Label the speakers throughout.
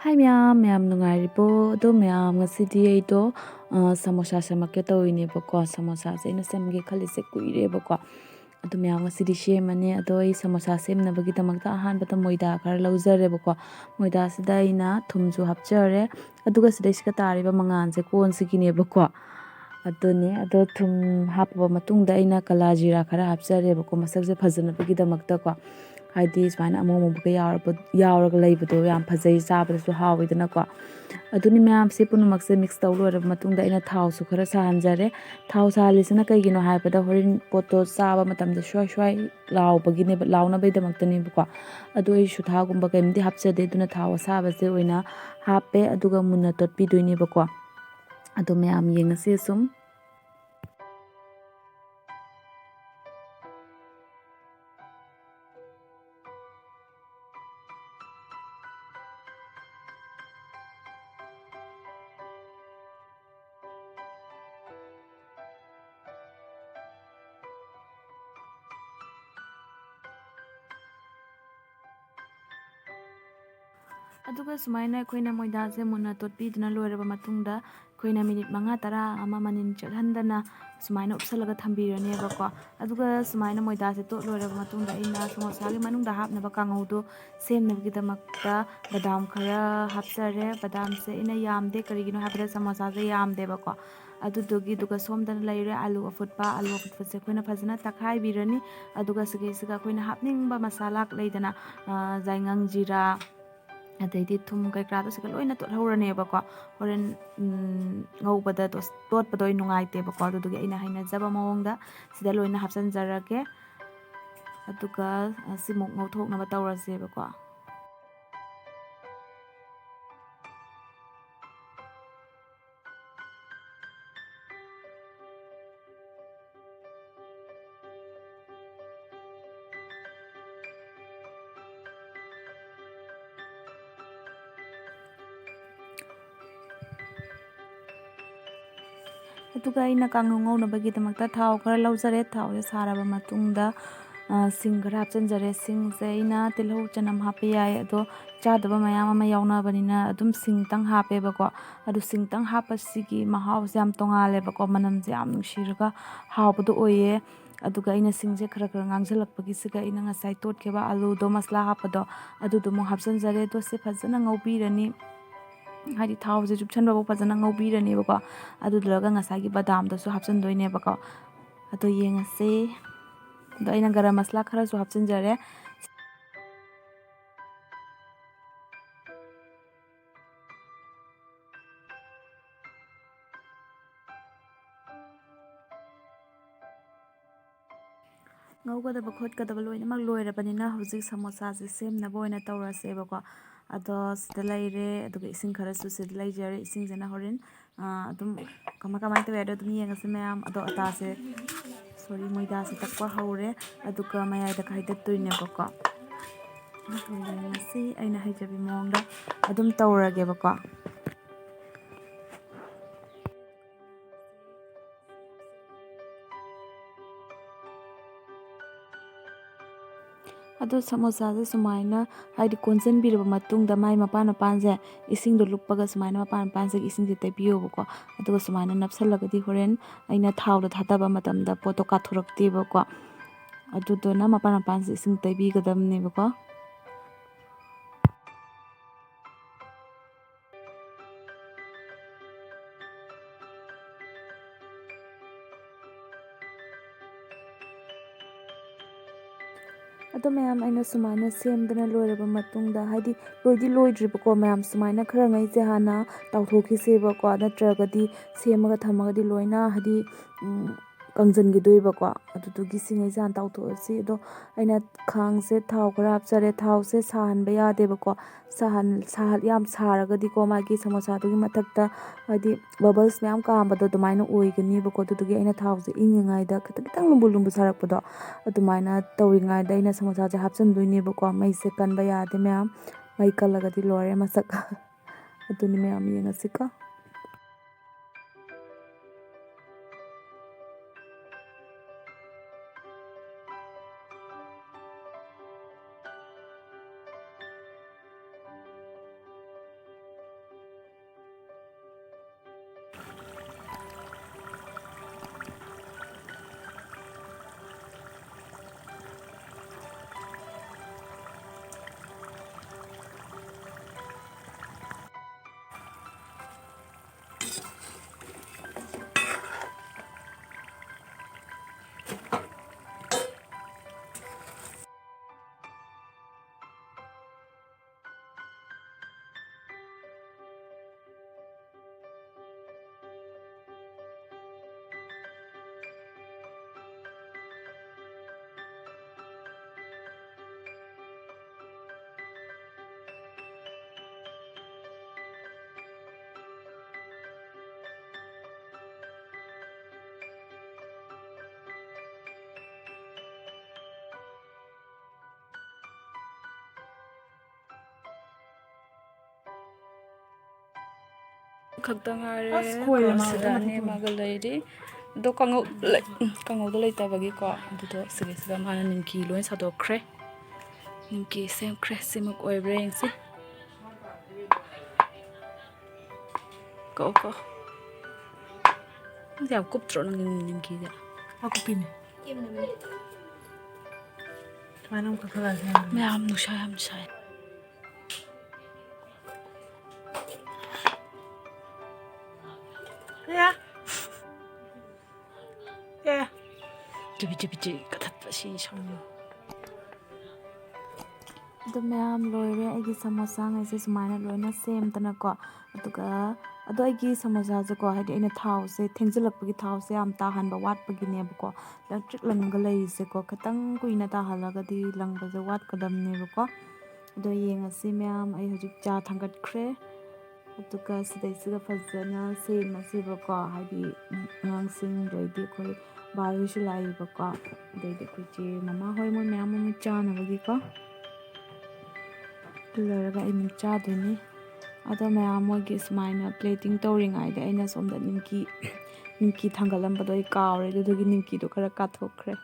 Speaker 1: Hi ma'am nungairibo do ma'am ngasidi aido samosa semak tawinebako samosa se aina semge khalise kuirebako adu ma'am ngasidi semane ado ai samosa semnabagidamagta ahanbata moida khara lawjarebako moida sida aina thumju hapjare aduga sida isika tariba manganse konsiginebako adune ado thum hapaba matungda aina kala jira khara hapjarebako masakse fajanabagidamagta ko haidi smaina amomobuka yauraga leibado yam phajai chabadasu hawidana aduni ma'am se punumakse mix tawloraba matungda aina thau su khara sahanjare thau salisana kaigino haibada horin poto chaba matamda shwai laubagine launabaidamakta bako adu ai su thagumba kaimdi hapjade duna thau asabase oina happe aduga munna totpidoine bako adu ma'am yengase sum aduga sumaina akhoi moida se munna totpiduna loiraba matungda akhoi minute manga tara ama manin chathandana sumaina upsalaga thambirane bako aduga sumaina moida se tot loiraba matungda aina samosa gi manungda hapnaba kangaudo semnabgidamakta badam khara hapsare badam se ina yamde karigino habda samosa se yamde bako adudugi duga somdana leire alu afutpa se akhoi fazana takhai birani aduga siga akhoi hapningba masala leidana jaingang jira ꯑꯗꯩꯗꯤ ꯊꯨꯝ ꯀꯩꯀꯥꯗꯣ ꯁꯤꯒ ꯂꯣꯏꯅ ꯇꯣꯠꯍꯧꯔꯅꯦꯕꯀꯣ ꯍꯣꯔꯦꯟ ꯉꯧꯕꯗ ꯇꯣꯠꯄꯗꯣ ꯑꯩ ꯅꯨꯡꯉꯥꯏꯇꯦꯕꯀꯣ ꯑꯗꯨꯗꯨꯒꯤ ꯑꯩꯅ ꯍꯩꯅꯖꯕ ꯃꯑꯣꯡꯗ ꯁꯤꯗ ꯂꯣꯏꯅ ꯍꯥꯞꯆꯤꯟꯖꯔꯒꯦ ꯑꯗꯨꯒ ꯁꯤꯃꯨꯛ ꯉꯧꯊꯣꯛꯅꯕ ꯇꯧꯔꯁꯦꯕꯀꯣ ꯑꯗꯨꯒ ꯑꯩꯅ ꯀꯥꯡꯉꯧ ꯉꯧꯅꯕꯒꯤꯗꯃꯛꯇ ꯊꯥꯎ ꯈꯔ ꯂꯧꯖꯔꯦ ꯊꯥꯎꯁꯦ ꯁꯥꯔꯕ ꯃꯇꯨꯡꯗ ꯁꯤꯡ ꯈꯔ ꯍꯥꯞꯆꯤꯟꯖꯔꯦ ꯁꯤꯡꯁꯦ ꯑꯩꯅ ꯇꯤꯜꯍꯧ ꯆꯅꯝ ꯍꯥꯞꯄ ꯌꯥꯏ ꯑꯗꯣ ꯆꯥꯗꯕ ꯃꯌꯥꯝ ꯑꯃ ꯌꯥꯎꯅꯕꯅꯤꯅ ꯑꯗꯨꯝ ꯁꯤꯡꯇꯪ ꯍꯥꯞꯄꯦꯕꯀꯣ ꯑꯗꯨ ꯁꯤꯡꯇꯪ ꯍꯥꯞꯄꯁꯤꯒꯤ ꯃꯍꯥꯎꯁꯦ ꯌꯥꯝ ꯇꯣꯡꯉꯥꯜꯂꯦꯕꯀꯣ ꯃꯅꯝꯁꯦ ꯌꯥꯝ ꯅꯨꯡꯁꯤꯔꯒ ꯍꯥꯎꯕꯗꯣ ꯑꯣꯏꯌꯦ ꯑꯗꯨꯒ ꯑꯩꯅ ꯁꯤꯡꯁꯦ ꯈꯔ ꯉꯥꯡꯁꯤꯜꯂꯛꯄꯒꯤꯁꯤꯒ ꯑꯩꯅ ꯉꯁꯥꯏ ꯇꯣꯠꯈꯤꯕ ꯑꯂꯨꯗꯣ ꯃꯁꯂꯥ ꯍꯥꯞꯄꯗꯣ ꯑꯗꯨꯗꯣ ꯑꯃꯨꯛ ꯍꯥꯞꯆꯤꯟꯖꯔꯦ ꯑꯗꯣ ꯁꯤ ꯐꯖꯅ ꯉꯧꯕꯤꯔꯅꯤ ꯍꯥꯏꯗꯤ ꯊꯥꯎꯁꯦ ꯆꯨꯞꯁꯟꯕꯐꯥꯎ ꯐꯖꯅ ꯉꯧꯕꯤꯔꯅꯦꯕꯀꯣ ꯑꯗꯨꯗꯨꯒ ꯉꯁꯥꯏꯒꯤ ꯕꯗꯥꯝꯗꯁꯨ ꯍꯥꯞꯆꯤꯟꯗꯣꯏꯅꯦꯕꯀꯣ ꯑꯗꯣ ꯌꯦꯡꯉꯁꯤ ꯑꯗꯣ ꯑꯩꯅ ꯒꯔꯝ ꯃꯁꯂꯥ ꯈꯔꯁꯨ ꯍꯥꯞꯆꯤꯟꯖꯔꯦ ꯉꯧꯒꯗꯕ ꯈꯣꯠꯀꯗꯕ ꯂꯣꯏꯅꯃꯛ ꯂꯣꯏꯔꯕꯅꯤꯅ ꯍꯧꯖꯤꯛ ꯁꯃꯣꯁꯥꯁꯦ ꯁꯦꯝꯅꯕ ꯑꯣꯏꯅ ꯇꯧꯔꯁꯦꯕꯀꯣ ꯑꯗꯣ ꯁꯤꯗ ꯂꯩꯔꯦ ꯑꯗꯨꯒ ꯏꯁꯤꯡ ꯈꯔꯁꯨ ꯁꯤꯗ ꯂꯩꯖꯔꯦ ꯏꯁꯤꯡꯁꯤꯅ ꯍꯣꯔꯦꯟ ꯑꯗꯨꯝ ꯀꯃꯥꯏꯅ ꯇꯧꯋꯦ ꯍꯥꯏꯗꯣ ꯑꯗꯨꯝ ꯌꯦꯡꯉꯁꯤ ꯃꯌꯥꯝ ꯑꯗꯣ ꯑꯇꯥꯁꯦ ꯃꯣꯏꯗꯥꯁꯦ ꯇꯛꯄ ꯍꯧꯔꯦ ꯑꯗꯨꯒ ꯃꯌꯥꯏꯗ ꯈꯥꯏꯗꯠꯇꯣꯏꯅꯦꯕꯀꯣ ꯑꯗꯨ ꯌꯦꯡꯉꯁꯤ ꯑꯩꯅ ꯍꯩꯖꯕꯤ ꯃꯑꯣꯡꯗ ꯑꯗꯨꯝ ꯇꯧꯔꯒꯦꯕꯀꯣ ꯑꯗꯣ ꯁꯃꯣꯁꯥꯁꯦ ꯁꯨꯃꯥꯏꯅ ꯍꯥꯏꯗꯤ ꯀꯣꯟꯁꯤꯟꯕꯤꯔꯕ ꯃꯇꯨꯡꯗ ꯃꯥꯏ ꯃꯄꯥꯟꯁꯦ ꯏꯁꯤꯡꯗꯣ ꯂꯨꯞꯄꯒ ꯁꯨꯃꯥꯏꯅ ꯃꯄꯥꯟꯁꯤꯒꯤ ꯏꯁꯤꯡꯁꯦ ꯇꯩꯕꯤꯌꯣꯕꯀꯣ ꯑꯗꯨꯒ ꯁꯨꯃꯥꯏꯅ ꯅꯞꯁꯜꯂꯒꯗꯤ ꯍꯣꯔꯦꯟ ꯑꯩꯅ ꯊꯥꯎꯗ ꯊꯥꯗꯕ ꯃꯇꯝꯗ ꯄꯣꯠꯇꯣ ꯀꯥꯊꯣꯔꯛꯇꯦꯕꯀꯣ ꯑꯗꯨꯗꯨꯅ ꯃꯄꯥꯟꯁꯦ ꯏꯁꯤꯡ ꯇꯩꯕꯤꯒꯗꯕꯅꯦꯕꯀꯣ ꯑꯗꯣ ꯃꯌꯥꯝ ꯑꯩꯅ ꯁꯨꯃꯥꯏꯅ ꯁꯦꯝꯗꯅ ꯂꯣꯏꯔꯕ ꯃꯇꯨꯡꯗ ꯍꯥꯏꯗꯤ ꯂꯣꯏꯗꯤ ꯂꯣꯏꯗ꯭ꯔꯤꯕꯀꯣ ꯃꯌꯥꯝ ꯁꯨꯃꯥꯏꯅ ꯈꯔ ꯉꯩꯁꯦ ꯍꯥꯟꯅ ꯇꯥꯎꯊꯣꯛꯈꯤꯁꯦꯕꯀꯣ ꯅꯠꯇ꯭ꯔꯒꯗꯤ ꯁꯦꯝꯃꯒ ꯊꯝꯃꯒꯗꯤ ꯂꯣꯏꯅ ꯍꯥꯏꯗꯤ ꯀꯪꯁꯤꯟꯈꯤꯗꯣꯏꯕꯀꯣ ꯑꯗꯨꯗꯨꯒꯤ ꯁꯤꯉꯩꯁꯦ ꯍꯥꯟꯅ ꯇꯥꯎꯊꯣꯛꯑꯁꯤ ꯑꯗꯣ ꯑꯩꯅ ꯈꯥꯡꯁꯦ ꯊꯥꯎ ꯈꯔ ꯍꯥꯞꯆꯔꯦ ꯊꯥꯎꯁꯦ ꯁꯥꯍꯟꯕ ꯌꯥꯗꯦꯕꯀꯣ ꯌꯥꯝ ꯁꯥꯔꯒꯗꯤꯀꯣ ꯃꯥꯒꯤ ꯁꯃꯣꯁꯥꯗꯨꯒꯤ ꯃꯊꯛꯇ ꯍꯥꯏꯗꯤ ꯕꯕꯜꯁ ꯃꯌꯥꯝ ꯀꯥꯝꯕꯗꯣ ꯑꯗꯨꯃꯥꯏꯅ ꯑꯣꯏꯒꯅꯤꯕꯀꯣ ꯑꯗꯨꯗꯨꯒꯤ ꯑꯩꯅ ꯊꯥꯎꯁꯦ ꯏꯪꯉꯤꯉꯩꯗ ꯈꯤꯇꯪ ꯂꯨꯝꯕꯨ ꯁꯥꯔꯛꯄꯗꯣ ꯑꯗꯨꯃꯥꯏꯅ ꯇꯧꯔꯤꯉꯩꯗ ꯑꯩꯅ ꯁꯃꯣꯁꯥꯁꯦ ꯍꯥꯞꯆꯤꯟꯗꯣꯏꯅꯦꯕꯀꯣ ꯃꯩꯁꯦ ꯀꯟꯕ ꯌꯥꯗꯦ ꯃꯌꯥꯝ ꯃꯩ ꯀꯜꯂꯒꯗꯤ ꯂꯣꯏꯔꯦ ꯃꯁꯛ ꯑꯗꯨꯅꯤ ꯃꯌꯥꯝ ꯌꯦꯡꯉꯁꯤꯀꯣ khakta ngare
Speaker 2: khoi
Speaker 1: ko
Speaker 2: ama
Speaker 1: sida ne magalai do kangau do leitabagi ko adudo sida mana nimki loin sadokre nimki semkre simuk oibre yengsi ko ya kuptro nang nimki ga
Speaker 2: aku pini mana muka kelas
Speaker 1: mayam nushayam shay
Speaker 2: ya
Speaker 1: Jibi katat shi shang the mayam loire agi samosa ngai se sumana loina sem tana ko atuga ado agi samosa je ko hadi ina thau se thengjalak pagi thau se am ta han ba wat pagi ne ko electric langga lei se ko khatang kuina ta halaga di langba je wat kadam ne ko ado yenga si mayam ai hojik cha thangat khre atuga sidai siga fazana se masi ba ko hadi ngang sing roidi koi bayu shi lai ba ko dei de ku je mama hoi mo mayam mo cha na bagi ko laraga ai min cha duni ada mayam mo gi smaina plating towring ai de aina somda nimki thangalam ba doi kawre do gi nimki do khara ka thokre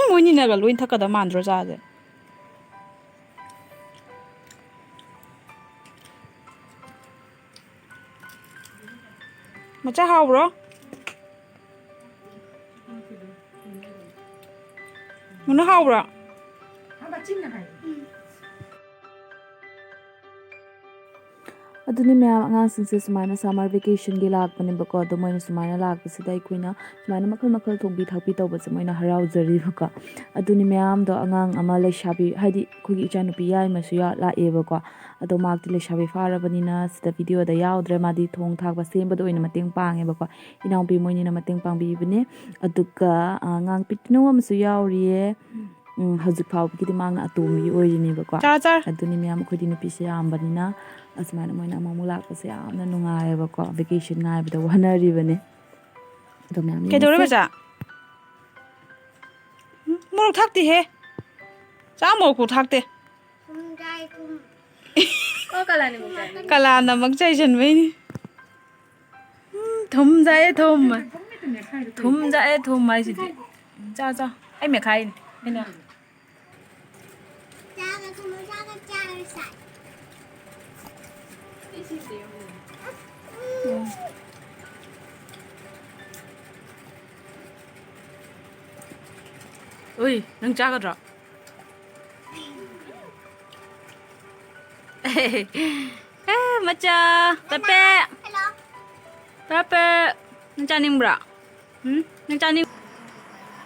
Speaker 1: moini naga loin thakada mandro ja de macha hawro muna hawra aduni mayam angangsingse sumaina summer vacation gi lakpani bako ado moina sumaina lakpasida ikuina sumaina makhal thongbi thakpi tawbase moina haraujari bako aduni mayam do angang ama leishabi haidi kugi ichanupi yai masu ya lae bako ado makti leishabi farabanina sida video da yaudre madi thong thakba sembado oina mateng pange bako inaubi moinina mateng pangbi bane aduga angang pitno amsu yauriye hajik phawbigi mangna atomi oirini bako aduni mayam khodi nupi se ambanina asmana moina amu lakpase amna nungai bako vacation ngai bada wanari bane do mayam ke dore baja morok thakti he cha morok thakte
Speaker 3: có kalani một cái
Speaker 1: kala na magchai jan mai ni thum jae thum mai si cha ai me khai ni na
Speaker 3: cha là không có cha cái cha nó sạch
Speaker 1: ui nang cha ga dra macha pepe
Speaker 3: hello
Speaker 1: pepe nang cha ning bra nang cha ning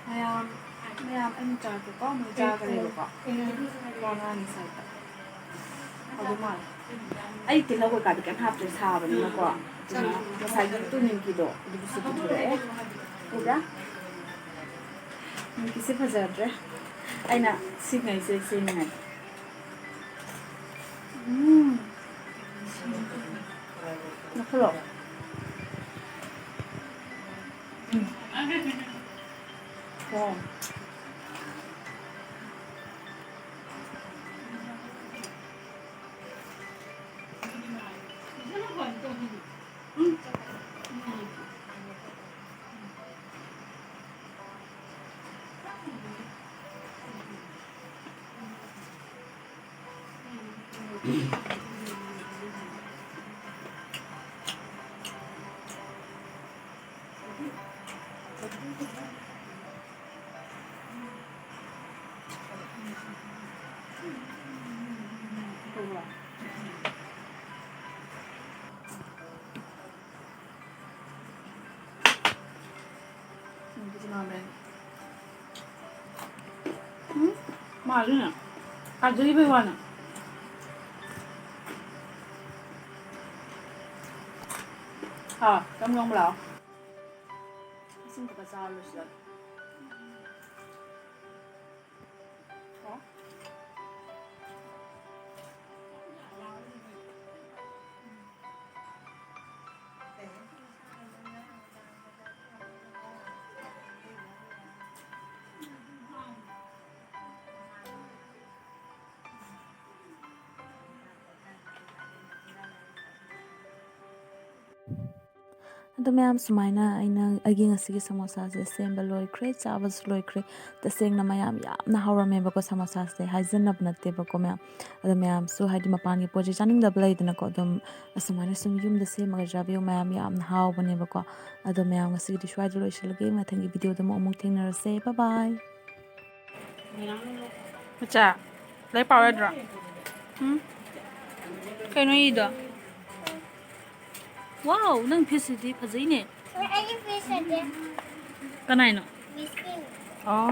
Speaker 1: mayam em cha ko mo cha ga le ko ko na ni sai ta adu ma ai ti la ko ka kan hap tre sa ba ni ko sai tu ning ki do du su tu re ura ni ki se fa za re ai na si ngai se ngai Nakalo. Wow.
Speaker 2: 말이네. 가지고 배워나. 아, 깜짝 놀라.
Speaker 1: 이승 그거 잘르시다. 어? ꯑꯗꯣ ꯃꯌꯥꯝ ꯁꯨꯃꯥꯏꯅ ꯑꯩꯅ ꯑꯩꯒꯤ ꯉꯁꯤꯒꯤ ꯁꯃꯣꯁꯥꯁꯦ ꯁꯦꯝꯕ ꯂꯣꯏꯈ꯭ꯔꯦ ꯆꯥꯕꯁꯨ ꯂꯣꯏꯈ꯭ꯔꯦ ꯇꯁꯦꯡꯅ ꯃꯌꯥꯝ ꯌꯥꯝꯅ ꯍꯥꯎꯔꯝꯃꯦꯕꯀꯣ ꯁꯃꯣꯁꯥꯁꯦ ꯍꯥꯏꯖꯟꯅꯕ ꯅꯠꯇꯦꯕꯀꯣ ꯃꯌꯥꯝ ꯑꯗꯣ ꯃꯌꯥꯝꯁꯨ ꯍꯥꯏꯗꯤ ꯃꯄꯥꯟꯒꯤ ꯄꯣꯠ ꯆꯩ ꯆꯥꯅꯤꯡꯗꯕ ꯂꯩꯗꯅꯀꯣ ꯑꯗꯨꯝ ꯑꯁꯨꯃꯥꯏꯅ ꯁꯨꯝ ꯌꯨꯝꯗ ꯁꯦꯝꯃꯒ ꯆꯥꯕꯤꯌꯨ ꯃꯌꯥꯝ ꯌꯥꯝꯅ ꯍꯥꯎꯕꯅꯦꯕꯀꯣ ꯑꯗꯣ ꯃꯌꯥꯝ ꯉꯁꯤꯒꯤꯗꯤ ꯁ꯭ꯋꯥꯏꯗ ꯂꯣꯏꯁꯤꯜꯂꯒꯦ ꯃꯊꯪꯒꯤ ꯚꯤꯗꯤꯑꯣꯗ ꯑꯃꯨꯛ ꯊꯦꯡꯅꯔꯁꯦ ꯕꯥꯏ ꯕꯥꯏ
Speaker 2: ꯃꯆꯥ ꯂꯥꯏꯔꯤꯛ ꯄꯥꯎ ꯌꯥꯗ꯭ꯔꯣ? ꯀꯩꯅꯣ ꯏꯗꯣ?
Speaker 1: ꯋꯥꯎ ꯅꯪ ꯐꯤꯁꯁꯤꯗꯤ ꯐꯖꯩꯅꯦ
Speaker 3: ꯑꯩꯒꯤ ꯐꯤꯁ ꯅꯠꯇꯦ
Speaker 1: ꯀꯅꯥꯏꯅꯣ
Speaker 3: ꯃꯤꯁꯀꯤꯅꯤ
Speaker 2: ꯑꯣ